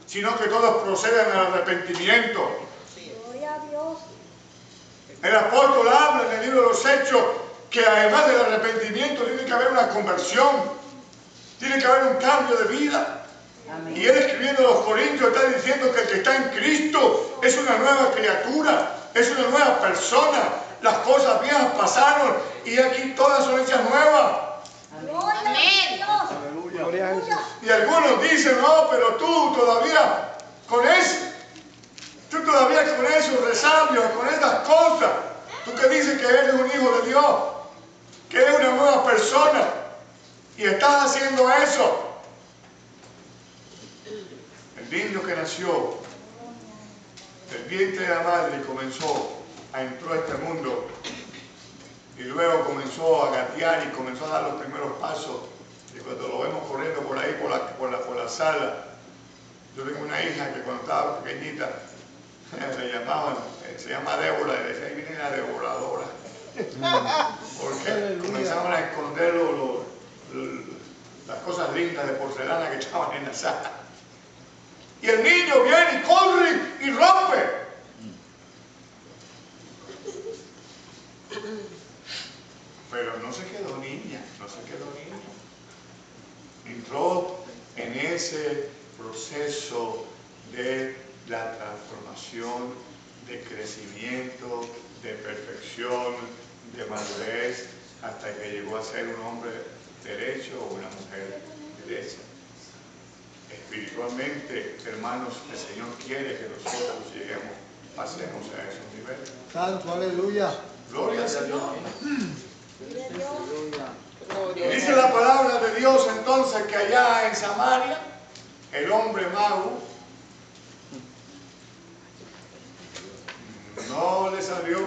sino que todos proceden al arrepentimiento. Gloria a Dios. El apóstol habla en el libro de los Hechos que además del arrepentimiento tiene que haber una conversión, tiene que haber un cambio de vida. Amén. Y él escribiendo a los Corintios está diciendo que el que está en Cristo es una nueva criatura, es una nueva persona. Las cosas viejas pasaron y aquí todas son hechas nuevas. Gloria a Dios. Aleluya. Gloria a Jesús. Y algunos dicen, no, pero tú todavía con eso, resabios, con esas cosas, tú que dices que eres un hijo de Dios, que eres una nueva persona y estás haciendo eso. El niño que nació del vientre de la madre entró a este mundo y luego comenzó a gatear y comenzó a dar los primeros pasos. Y cuando lo vemos corriendo por ahí, por la sala, yo tengo una hija que cuando estaba pequeñita le llamaban, se llama Débora, y decía, ahí viene la devoradora. Porque comenzaban a esconder las cosas lindas de porcelana que estaban en la sala. Y el niño viene y corre y rompe. Pero no se quedó niña, no se quedó niño. Entró en ese proceso de la transformación, de crecimiento, de perfección, de madurez, hasta que llegó a ser un hombre derecho o una mujer derecha. Espiritualmente, hermanos, el Señor quiere que nosotros pasemos a esos niveles. Santo, aleluya. Gloria a Dios. Gloria a Dios. Dice la palabra de Dios entonces que allá en Samaria, el hombre mago no le salió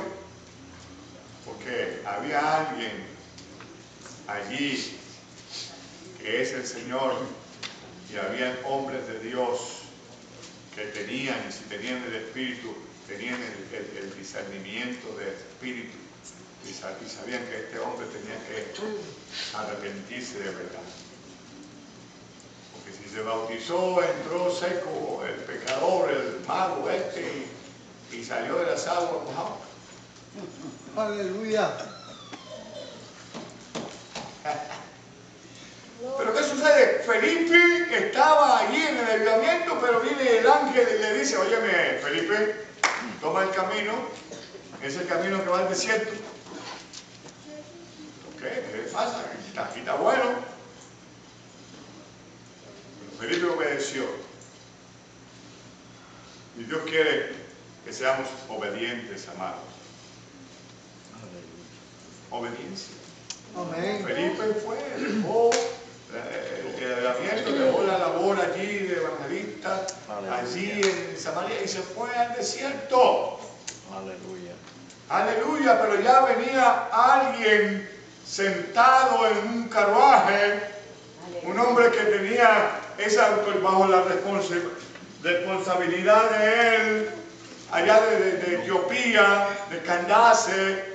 porque había alguien allí que es el Señor y habían hombres de Dios que tenían, y si tenían el Espíritu, tenían el discernimiento del Espíritu y sabían que este hombre tenía que arrepentirse de verdad. Porque si se bautizó, entró seco el pecador, el mago y salió de las aguas mojado. Aleluya. Pero ¿qué sucede? Felipe estaba allí en el avivamiento, pero viene el ángel y le dice, óyeme, Felipe, toma el camino, es el camino que va al desierto. ¿Qué pasa? Aquí está bueno. Pero Felipe obedeció. Y Dios quiere que seamos obedientes, amados. Obediencia. Amén. Felipe fue, dejó el avivamiento, dejó la labor allí de evangelista, allí en Samaria y se fue al desierto. Aleluya. Aleluya, pero ya venía alguien sentado en un carruaje, un hombre que tenía esa bajo la responsabilidad de él, allá de Etiopía, de Candace,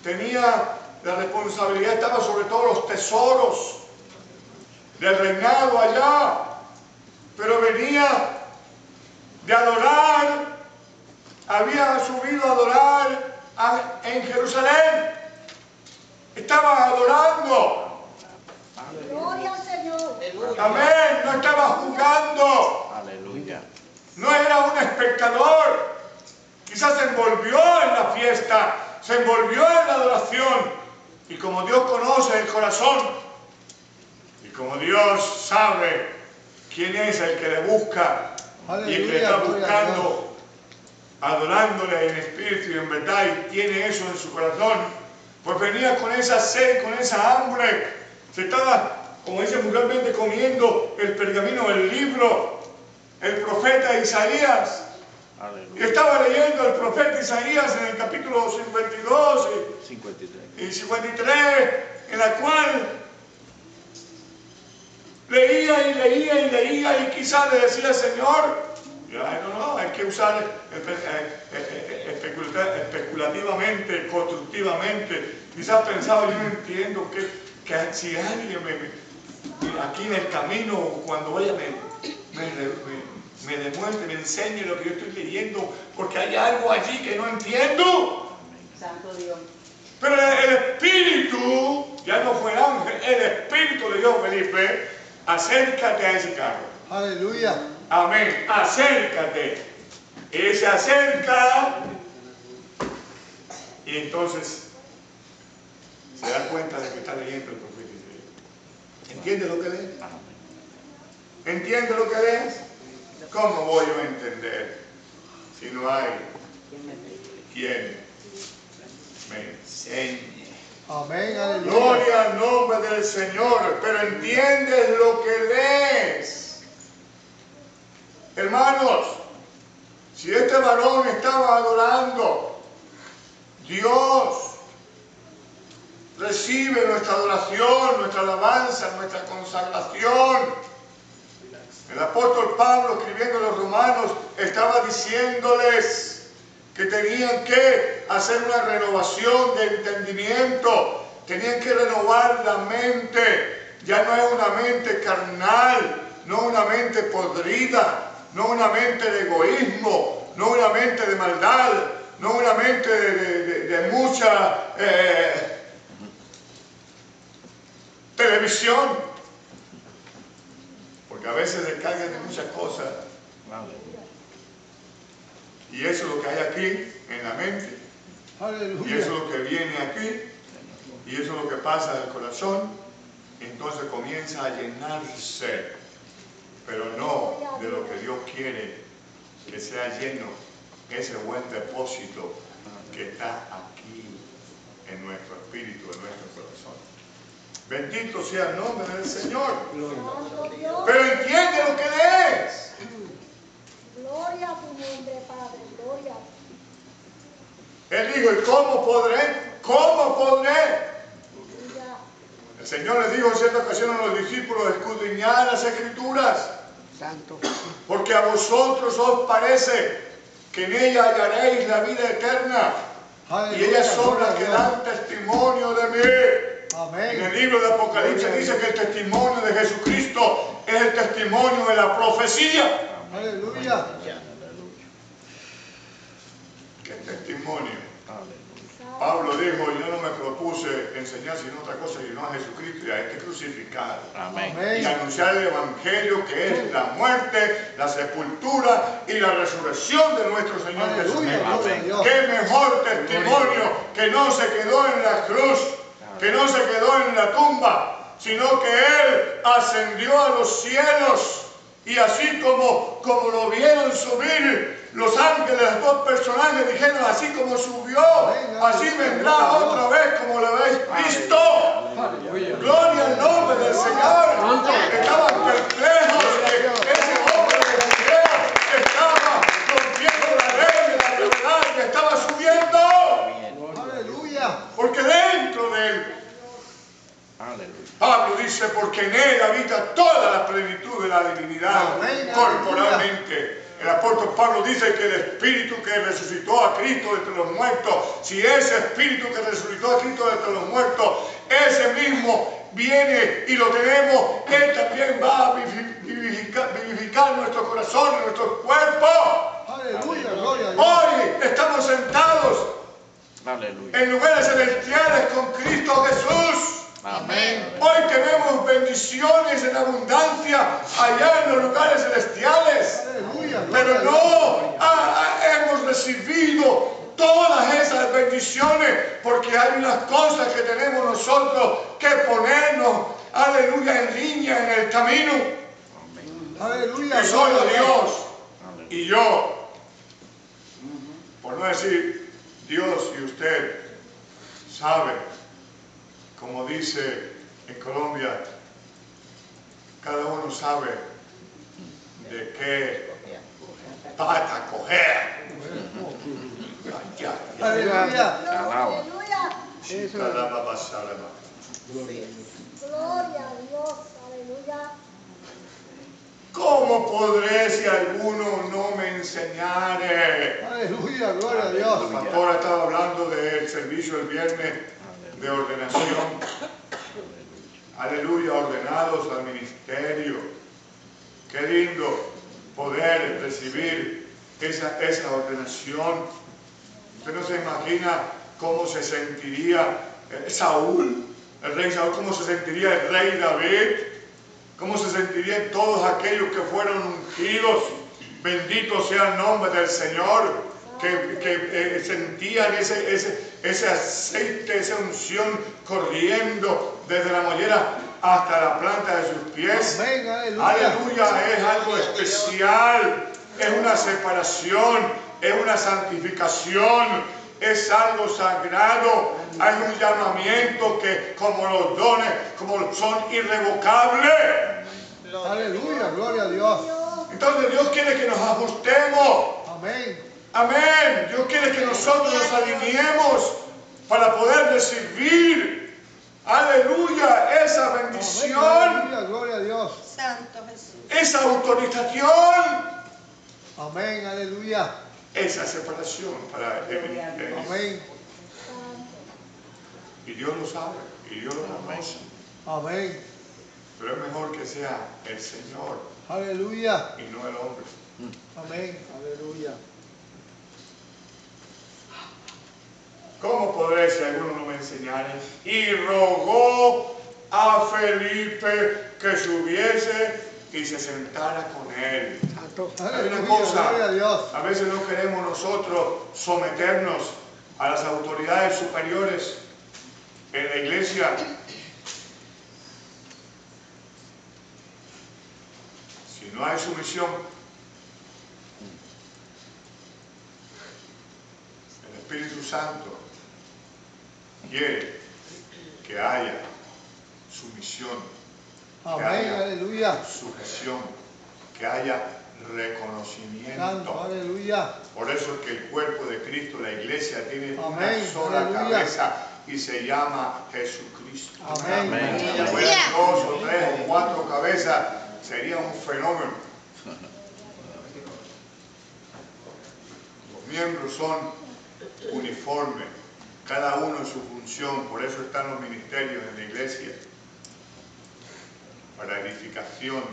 tenía la responsabilidad, estaba sobre todos los tesoros del reinado allá, pero venía de adorar, había subido a adorar en Jerusalén, estaba adorando. Gloria al Señor. Amén, no estaba jugando. Aleluya. No era un espectador. Quizás se envolvió en la fiesta, se envolvió en la adoración. Y como Dios conoce el corazón, y como Dios sabe quién es el que le busca, y el que le está buscando, adorándole en espíritu y en verdad, y tiene eso en su corazón, pues venía con esa sed, con esa hambre, se estaba, como dice vulgarmente, comiendo el pergamino, el libro, el profeta Isaías. Y estaba leyendo el profeta Isaías en el capítulo 52 y 53, en la cual leía y leía y leía y quizás le decía, Señor, no, hay que usar especulativamente, constructivamente. Quizás pensaba, yo no entiendo que si alguien aquí en el camino, cuando vaya, me me demuestre, me enseñe lo que yo estoy leyendo, porque hay algo allí que no entiendo. Santo Dios. Pero el Espíritu, ya no fue el ángel, el Espíritu le dijo a Felipe, acércate a ese carro. Aleluya. Amén, acércate. Él se acerca y entonces se da cuenta de que está leyendo el profeta Isaías. ¿Entiende lo que lee? ¿Entiende lo que lees? ¿Cómo voy yo a entender si no hay quien me enseñe? Amén. Aleluya. Gloria al nombre del Señor. Pero entiendes lo que lees. Hermanos, si este varón estaba adorando, Dios recibe nuestra adoración, nuestra alabanza, nuestra consagración. El apóstol Pablo, escribiendo a los romanos, estaba diciéndoles que tenían que hacer una renovación de entendimiento, tenían que renovar la mente. Ya no es una mente carnal, no una mente podrida, no una mente de egoísmo, no una mente de maldad, no una mente de mucha televisión, porque a veces descargan de muchas cosas. Y eso es lo que hay aquí en la mente, y eso es lo que viene aquí, y eso es lo que pasa del corazón. Entonces comienza a llenarse, pero no de lo que Dios quiere que sea lleno, ese buen depósito que está aquí en nuestro espíritu, en nuestro corazón. Bendito sea el nombre del Señor. Santo Dios. Pero entiende lo que lees. Gloria a tu nombre, Padre. Gloria. Él dijo, ¿y cómo podré? ¿Cómo podré? Aleluya. El Señor les dijo en cierta ocasión a los discípulos, escudriñad las Escrituras, Santo. porque a vosotros os parece que en ella hallaréis la vida eterna, y ellas son las que dan testimonio de mí. En el libro de Apocalipsis dice que el testimonio de Jesucristo es el testimonio de la profecía. Aleluya. ¿Qué testimonio? Pablo dijo, yo no me propuse enseñar sino otra cosa sino a Jesucristo y a este crucificado. Y anunciar el Evangelio, que es la muerte, la sepultura y la resurrección de nuestro Señor Jesucristo. Qué mejor testimonio, que no se quedó en la cruz, que no se quedó en la tumba, sino que Él ascendió a los cielos. Y así como lo vieron subir los ángeles, los dos personajes dijeron, así como subió, así vendrá otra vez como lo habéis visto. Gloria al nombre del Señor. Estaban perplejos que ese hombre de Galilea estaba rompiendo la ley de la gravedad y estaba subiendo. Aleluya. Porque dentro de él, Pablo dice, porque en él habita toda la plenitud de la divinidad corporalmente. El apóstol Pablo dice que el Espíritu que resucitó a Cristo de entre los muertos, si ese Espíritu que resucitó a Cristo de entre los muertos, ese mismo viene y lo tenemos, Él también va a vivificar nuestros corazones, nuestros cuerpos. Aleluya. Gloria a Dios. Hoy estamos sentados en lugares celestiales con Cristo Jesús. Hoy tenemos bendiciones en abundancia allá en los lugares celestiales. Aleluya. Pero no hemos recibido todas esas bendiciones porque hay unas cosas que tenemos nosotros que ponernos, aleluya, en línea en el camino. Aleluya. Y solo Dios y yo, por no decir Dios y usted, sabe. Como dice en Colombia, cada uno sabe de qué pata coger. Aleluya. Aleluya. Gloria. Gloria a Dios. Aleluya. ¿Cómo podré si alguno no me enseñare? Aleluya. Gloria a Dios. El pastor estaba hablando del servicio el viernes de ordenación. Aleluya, ordenados al ministerio. Qué lindo. poder recibir esa ordenación. Usted no se imagina cómo se sentiría Saúl, el rey Saúl, cómo se sentiría el rey David, cómo se sentirían todos aquellos que fueron ungidos. Bendito sea el nombre del Señor, que sentían ese aceite, esa unción corriendo desde la mollera hasta la planta de sus pies. Amén, aleluya. Aleluya, es algo especial, es una separación, es una santificación, es algo sagrado. Hay un llamamiento que, como los dones, como son irrevocables. Aleluya, gloria a Dios. Entonces Dios quiere que nos ajustemos. Amén. Amén. Dios quiere que nosotros nos alineemos para poder recibir, aleluya, esa bendición, Aleluya, gloria a Dios. Santo Jesús. esa autorización, Amén, aleluya. esa separación para el Amén. Y Dios lo sabe, y Dios lo conoce. Amén. Pero es mejor que sea el Señor Aleluya. y no el hombre. Amén. Aleluya. ¿Cómo podré si alguno no me enseñara? Y rogó a Felipe que subiese y se sentara con él. Hay una Aleluya, cosa, gloria a Dios. a veces no queremos nosotros someternos a las autoridades superiores en la iglesia. Si no hay sumisión, el Espíritu Santo quiere que haya sumisión, que Amén, haya aleluya. sujeción, que haya Santo, reconocimiento. aleluya. Por eso es que el cuerpo de Cristo, la iglesia, tiene Amén, una sola aleluya. cabeza y se llama Jesucristo. Amén. Si fueran 2 o 3 o 4 cabezas, sería un fenómeno. Los miembros son uniformes, cada uno en su función, por eso están los ministerios en la iglesia, para edificación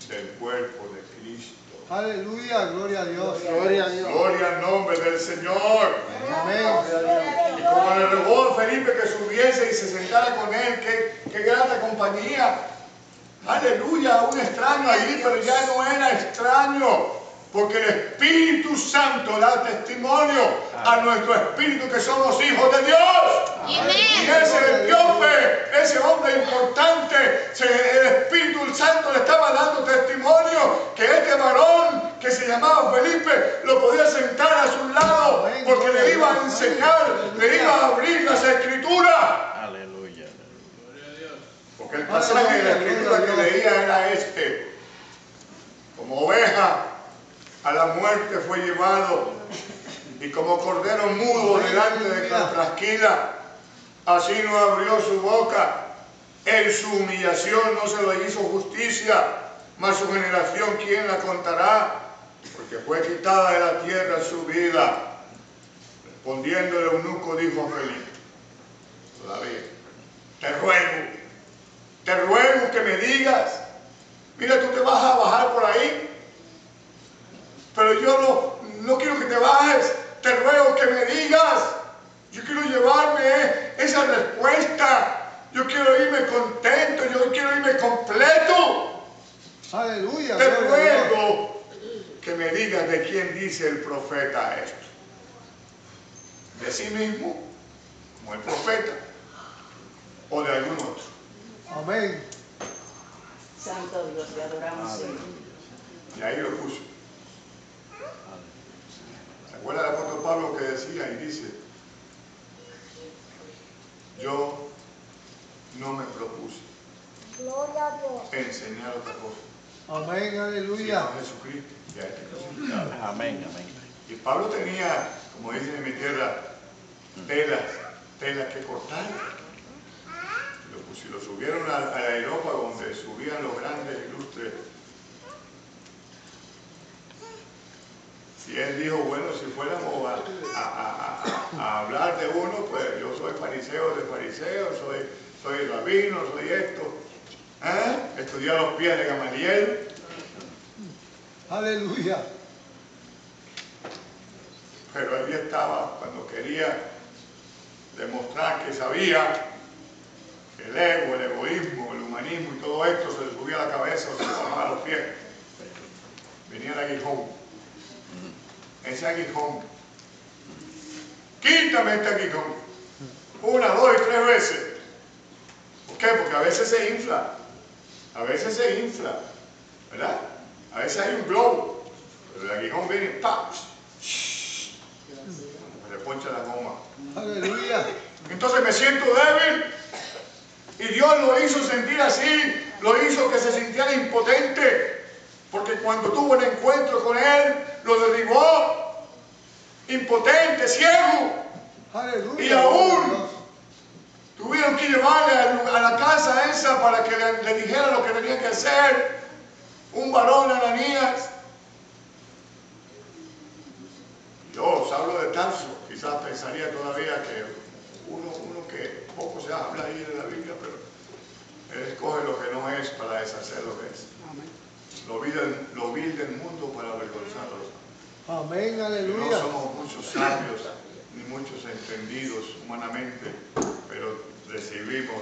del cuerpo de Cristo. Aleluya, gloria a Dios. Gloria a Dios. Gloria al nombre del Señor. Amén. Y como le rogó a Felipe que subiese y se sentara con él, qué grata compañía. Aleluya, un extraño allí, pero ya no era extraño, porque el Espíritu Santo da testimonio a nuestro espíritu que somos hijos de Dios. Y ese etíope, ese hombre importante, el Espíritu Santo le estaba dando testimonio que este varón que se llamaba Felipe lo podía sentar a su lado, porque le iba a enseñar, le iba a abrir las escrituras. Aleluya. Porque el pasaje de la escritura que leía era este: como oveja a la muerte fue llevado, y como cordero mudo delante de la trasquila, así no abrió su boca. En su humillación no se le hizo justicia, mas su generación, ¿quién la contará? Porque fue quitada de la tierra su vida. Respondiendo el eunuco, dijo a Felipe, todavía, te ruego que me digas, mira, tú te vas a bajar por ahí, pero yo no quiero que te bajes, te ruego que me digas, yo quiero llevarme esa respuesta, yo quiero irme contento, yo quiero irme completo. Aleluya, Te gloria a Dios. ruego que me digas de quién dice el profeta esto. ¿De sí mismo, como el profeta, o de algún otro? Amén. Santo Dios, te adoramos, Señor. Y ahí lo puso. ¿Se acuerda el apóstol Pablo que decía y dice: yo no me propuse Gloria a Dios. enseñar otra cosa, Amén, sino aleluya. a Jesucristo y a este crucificado? Amén, amén. Y Pablo tenía, como dicen en mi tierra, telas que cortar. Y lo subieron al aerópago donde subían los grandes ilustres. Y él dijo, bueno, si fuéramos a hablar de uno, pues yo soy fariseo de fariseos, soy rabino, soy esto. Estudié a los pies de Gamaliel. Aleluya. Pero allí estaba cuando quería demostrar que sabía que el ego, el egoísmo, el humanismo y todo esto se le subía a la cabeza o se le bajaba a los pies. Venía el aguijón. Ese aguijón. Quítame este aguijón. 1, 2 y 3 veces. ¿Por qué? Porque a veces se infla. A veces se infla. ¿Verdad? A veces hay un globo. Pero el aguijón viene y ¡pam! Se le poncha la goma. Aleluya. Entonces me siento débil. Y Dios lo hizo sentir así. Lo hizo que se sintiera impotente. Porque cuando tuvo un encuentro con Él, lo derribó. Impotente, ciego. Aleluya. Y aún tuvieron que llevarle a la casa esa para que le dijera lo que tenía que hacer. Un varón, Ananías. Yo os hablo de Tarso. Quizás pensaría todavía que uno que poco se habla ahí de la Biblia, pero Él escoge lo que no es para deshacer lo que es. Lo vil del mundo para avergonzarlos. Amén, No aleluya. somos muchos sabios ni muchos entendidos humanamente, pero recibimos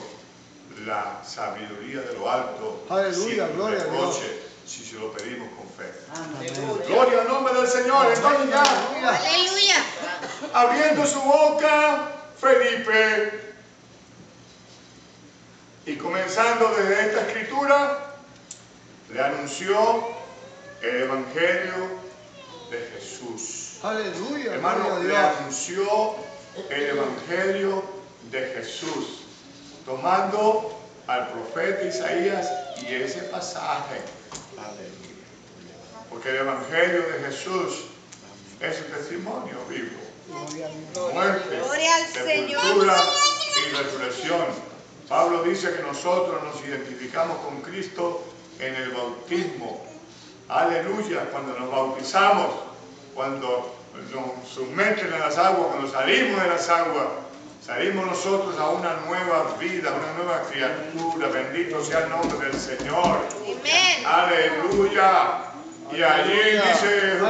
la sabiduría de lo alto. Aleluya, sin gloria a Dios. reproche, si se lo pedimos con fe. Amén. Gloria al nombre del Señor. Entonces ya, Aleluya. abriendo su boca, Felipe, y comenzando desde esta escritura, le anunció el Evangelio de Jesús. Aleluya. Hermano, Gloria le a Dios. anunció el Evangelio de Jesús, tomando al profeta Isaías y ese pasaje. Porque el Evangelio de Jesús es el testimonio vivo. Muerte, Gloria al Señor. sepultura y resurrección. Pablo dice que nosotros nos identificamos con Cristo en el bautismo. Aleluya, cuando nos bautizamos, cuando nos sumergen en las aguas, cuando salimos de las aguas, salimos nosotros a una nueva vida, una nueva criatura. Bendito sea el nombre del Señor. Amén. Aleluya. Y allí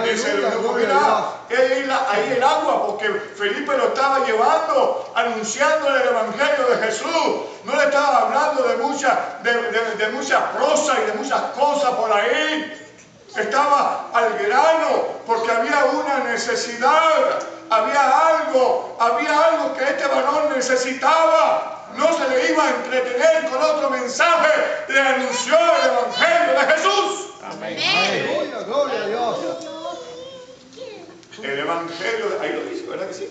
dice el eunuco, mira, ahí el agua, porque Felipe lo estaba llevando, anunciándole el Evangelio de Jesús. No le estaba hablando de mucha prosa y de muchas cosas por ahí. Estaba al grano, porque había una necesidad, había algo que este varón necesitaba. No se le iba a entretener con otro mensaje, le anunció el Evangelio de Jesús. Amén. Aleluya. Gloria a Dios. El Evangelio, ahí lo dice, ¿verdad que sí?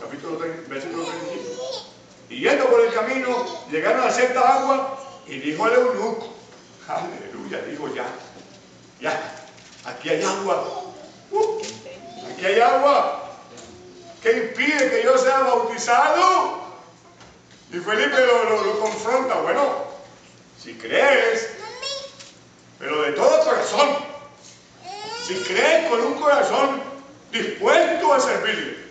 Capítulo 3, versículo 35. Y yendo por el camino, llegaron a cierta agua y dijo el eunuco, aleluya, dijo ya, aquí hay agua. Aquí hay agua. ¿Qué impide que yo sea bautizado? Y Felipe lo confronta, bueno, si crees, pero de todo corazón, si crees con un corazón dispuesto a servirle.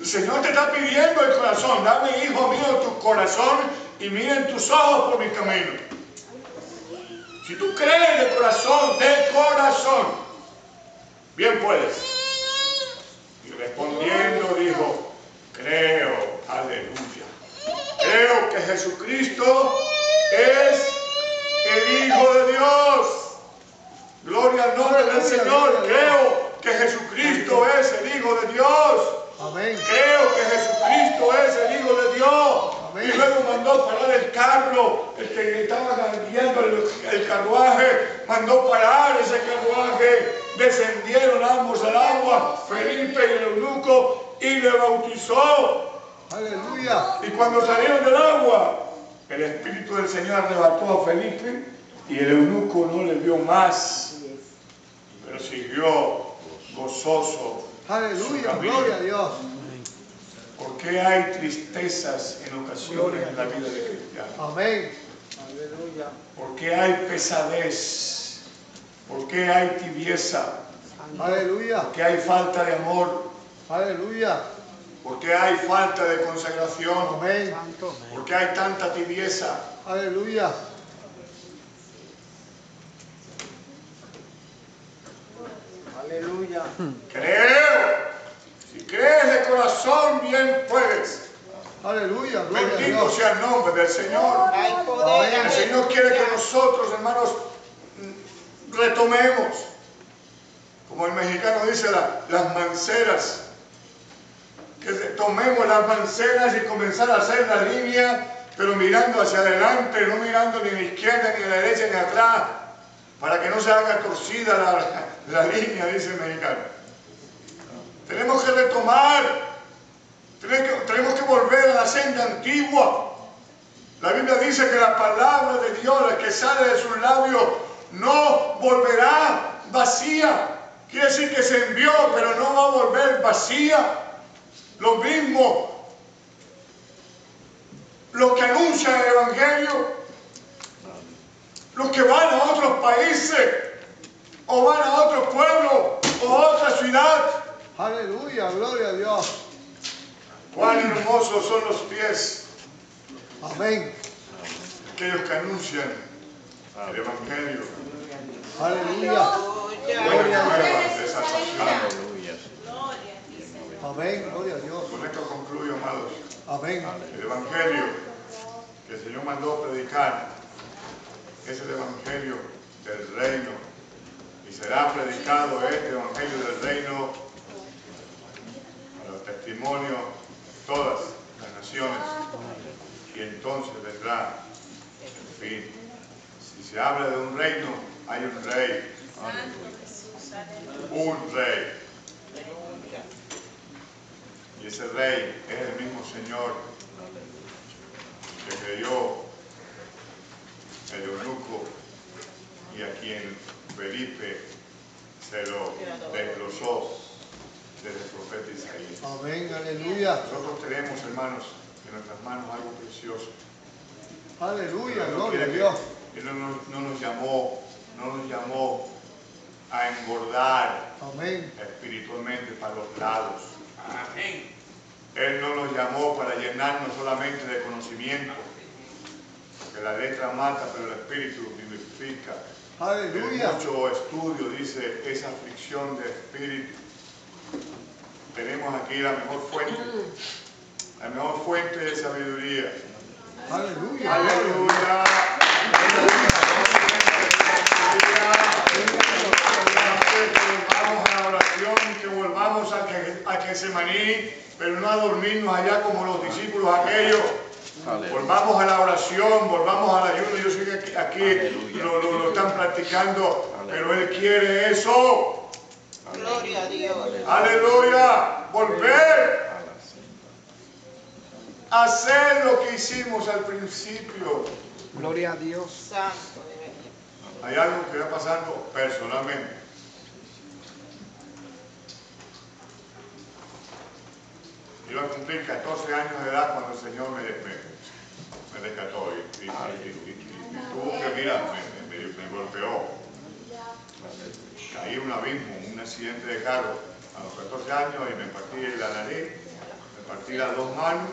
El Señor te está pidiendo el corazón. Dame, hijo mío, tu corazón y miren tus ojos por mi camino. Si tú crees de corazón, bien puedes. Y respondiendo dijo, creo, aleluya. Creo que Jesucristo es el Hijo de Dios. Gloria al nombre del Señor. Creo que Jesucristo es el Hijo de Dios. Amén. Creo que Jesucristo es el Hijo de Dios. Amén. Y luego mandó parar el carro, el que estaba guiando el carruaje, mandó parar ese carruaje. Descendieron ambos al agua, Felipe y el eunuco, y le bautizó. Aleluya. Y cuando salieron del agua, el Espíritu del Señor arrebató a Felipe y el eunuco no le vio más, pero siguió gozoso. Aleluya. Gloria a Dios. ¿Por qué hay tristezas en ocasiones en la vida de cristianos? Amén. Aleluya. ¿Por qué hay pesadez? ¿Por qué hay tibieza? Aleluya. ¿Por qué hay falta de amor? Aleluya. ¿Por qué hay falta de consagración? Amén. ¿Por qué hay tanta tibieza? Aleluya. Aleluya. Creo. Si crees de corazón, bien puedes. Aleluya. Gloria a Bendito Dios. sea el nombre del Señor. Hay poder. El Señor quiere que nosotros, hermanos, retomemos, como el mexicano dice, las manceras. Que tomemos las manceras y comenzar a hacer la línea, pero mirando hacia adelante, no mirando ni a la izquierda, ni a la derecha, ni atrás, para que no se haga torcida la línea, dice el mexicano. Tenemos que retomar, tenemos que volver a la senda antigua. La Biblia dice que la palabra de Dios, la que sale de sus labios, no volverá vacía. Quiere decir que se envió, pero no va a volver vacía. Lo mismo, los que anuncian el Evangelio, los que van a otros países, o van a otro pueblo, o a otra ciudad. Aleluya. Gloria a Dios. Cuán hermosos son los pies Amén. de aquellos que anuncian el Evangelio. Aleluya. Buenas nuevas de salvación. Amén. Gloria a Dios. Con esto concluyo, amados. Amén. El Evangelio que el Señor mandó predicar es el Evangelio del reino. Y será predicado este Evangelio del reino para testimonio de todas las naciones. Y entonces vendrá el fin. Si se habla de un reino, hay un rey. Un rey. Y ese rey es el mismo Señor que creyó el eunuco y a quien Felipe se lo desglosó desde el profeta Isaías. Amén. Aleluya. Nosotros tenemos, hermanos, en nuestras manos algo precioso. Aleluya. Pero Gloria a quiere Dios. que Él no nos llamó a engordar Amén. espiritualmente para los lados. Él no nos llamó para llenarnos solamente de conocimiento, porque la letra mata, pero el espíritu vivifica. Aleluya. En mucho estudio dice esa aflicción de espíritu. Tenemos aquí la mejor fuente de sabiduría. Aleluya. Aleluya. Vamos a la oración, que volvamos a Getsemaní, pero no a dormirnos allá como los discípulos aquellos. Volvamos a la oración, volvamos al ayuno. Yo sé que aquí lo están practicando, pero Él quiere eso. Gloria a Dios. Aleluya. Volver a hacer lo que hicimos al principio. Gloria a Dios. Santo de Dios. Hay algo que va pasando personalmente. Iba a cumplir 14 años de edad cuando el Señor me rescató y tuvo que, mira, me golpeó. Caí en un abismo, un accidente de carro a los 14 años y me partí la nariz, me partí las dos manos,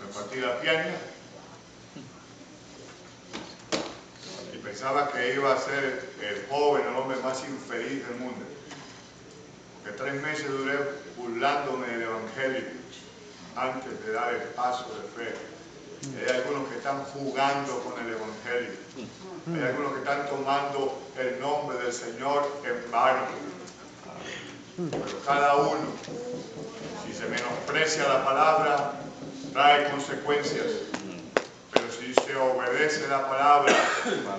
me partí la pierna y pensaba que iba a ser el joven, el hombre más infeliz del mundo. Porque 3 meses duré burlándome del Evangelio antes de dar el paso de fe. Hay algunos que están jugando con el Evangelio. Hay algunos que están tomando el nombre del Señor en vano. Pero cada uno, si se menosprecia la palabra, trae consecuencias. Pero si se obedece la palabra,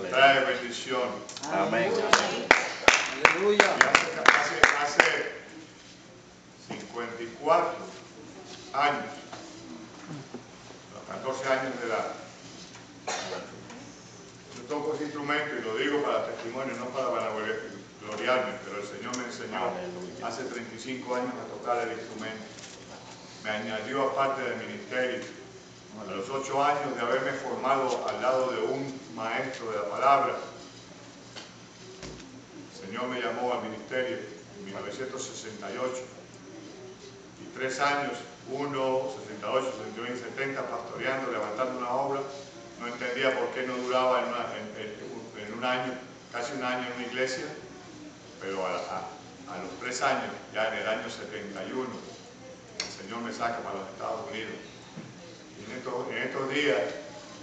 trae bendición. Amén. Aleluya. Y hace 54 años, los 14 años de edad, yo toco ese instrumento y lo digo para testimonio, no para vanagloriarme, pero el Señor me enseñó hace 35 años a tocar el instrumento. Me añadió aparte del ministerio. A los 8 años de haberme formado al lado de un maestro de la palabra, el Señor me llamó al ministerio en 1968. Y 3 años, 68, 69 y 70, pastoreando, levantando una obra. No entendía por qué no duraba en un año, casi un año en una iglesia, pero a los 3 años, ya en el año 71, el Señor me saca para los Estados Unidos. Y en estos días,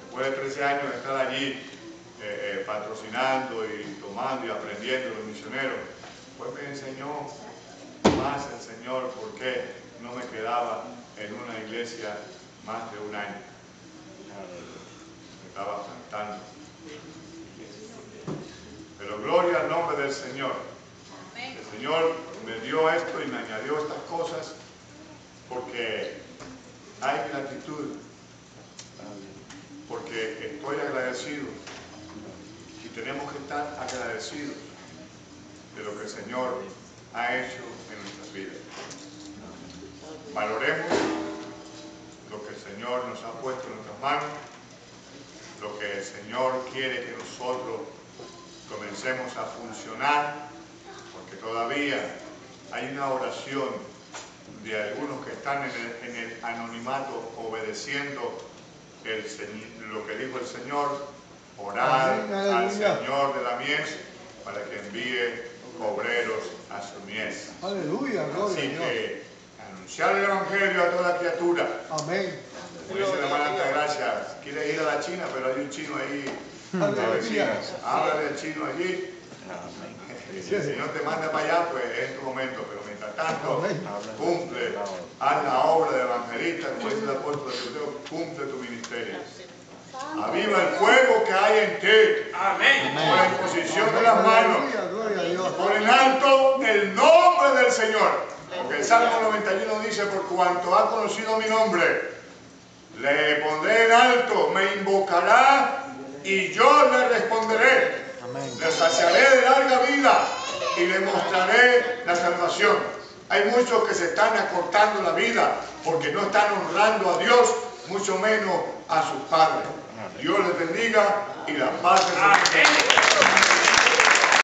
después de 13 años de estar allí patrocinando y tomando y aprendiendo los misioneros, pues me enseñó más el Señor por qué no me quedaba en una iglesia más de un año. Me estaba faltando. Pero gloria al nombre del Señor. El Señor me dio esto y me añadió estas cosas porque hay gratitud, porque estoy agradecido y tenemos que estar agradecidos de lo que el Señor ha hecho en nuestras vidas. Valoremos lo que el Señor nos ha puesto en nuestras manos, lo que el Señor quiere que nosotros comencemos a funcionar, porque todavía hay una oración de algunos que están en el anonimato obedeciendo lo que dijo el Señor, orar al Señor de la mies para que envíe obreros a su mies. Aleluya, gloria Así a Dios. que anunciar el Evangelio a toda criatura. Amén. Como dice la hermana Altagracia, quiere ir a la China, pero hay un chino ahí, la vecina. Aleluya. Háblale al chino allí. Y si el Señor te manda para allá, pues es tu momento. Pero mientras tanto, Amén. cumple, haz la obra de evangelista, como dice el apóstol Timoteo, cumple tu ministerio. Aviva el fuego que hay en ti. Amén. Por la imposición de las manos. Aleluya, gloria a Dios. Por en alto el nombre del Señor. Porque el Salmo 91 dice, por cuanto ha conocido mi nombre, le pondré en alto, me invocará y yo le responderé. Le saciaré de larga vida y le mostraré la salvación. Hay muchos que se están acortando la vida porque no están honrando a Dios, mucho menos a sus padres. Dios les bendiga y la paz del Señor.